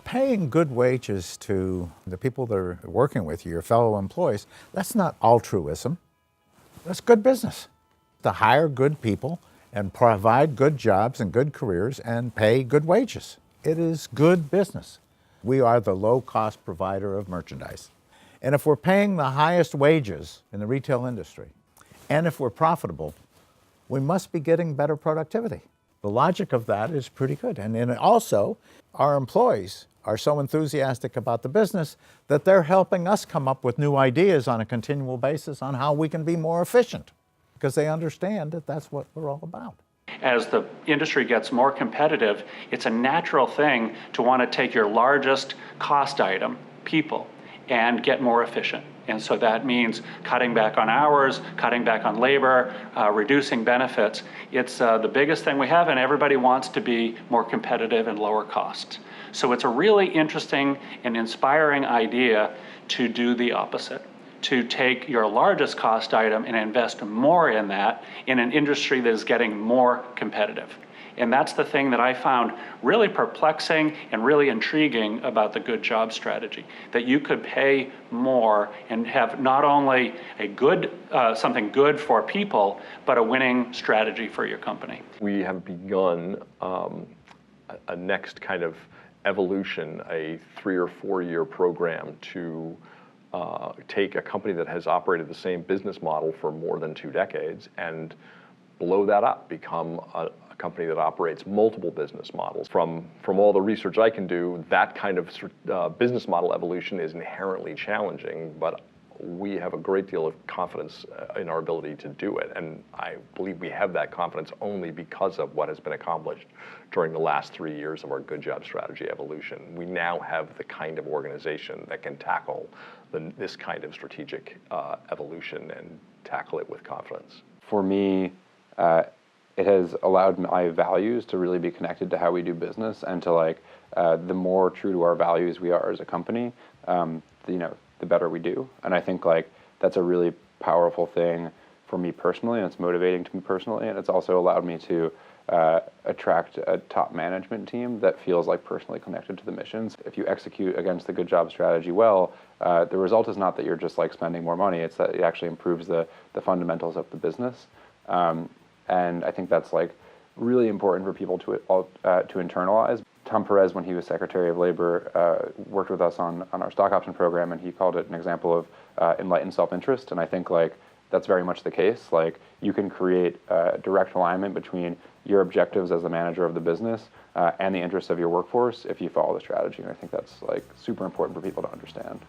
Paying good wages to the people that are working with you, your fellow employees, that's not altruism. That's good business. To hire good people and provide good jobs and good careers and pay good wages. It is good business. We are the low-cost provider of merchandise. And if we're paying the highest wages in the retail industry, and if we're profitable, we must be getting better productivity. The logic of that is pretty good. And then also, our employees are so enthusiastic about the business that they're helping us come up with new ideas on a continual basis on how we can be more efficient, because they understand that that's what we're all about. As the industry gets more competitive, it's a natural thing to want to take your largest cost item, people, and get more efficient. And so that means cutting back on hours, cutting back on labor, reducing benefits. It's the biggest thing we have, and everybody wants to be more competitive and lower costs. So it's a really interesting and inspiring idea to do the opposite, to take your largest cost item and invest more in that in an industry that is getting more competitive. And that's the thing that I found really perplexing and really intriguing about the Good Jobs strategy, that you could pay more and have not only a good, something good for people, but a winning strategy for your company. We have begun a next kind of evolution, a 3 or 4 year program to take a company that has operated the same business model for more than 2 decades and blow that up, become a company that operates multiple business models. From all the research I can do, that kind of business model evolution is inherently challenging, but we have a great deal of confidence in our ability to do it. And I believe we have that confidence only because of what has been accomplished during the last 3 years of our Good Job strategy evolution. We now have the kind of organization that can tackle this kind of strategic evolution and tackle it with confidence. For me, it has allowed my values to really be connected to how we do business, and to the more true to our values we are as a company, the better we do. And I think that's a really powerful thing for me personally, and it's motivating to me personally, and it's also allowed me to attract a top management team that feels personally connected to the missions. If you execute against the Good Job strategy well, the result is not that you're just spending more money, it's that it actually improves the fundamentals of the business. And I think that's really important for people to internalize. Tom Perez, when he was Secretary of Labor, worked with us on our stock option program, and he called it an example of enlightened self-interest. And I think that's very much the case. You can create direct alignment between your objectives as the manager of the business and the interests of your workforce if you follow the strategy. And I think that's super important for people to understand.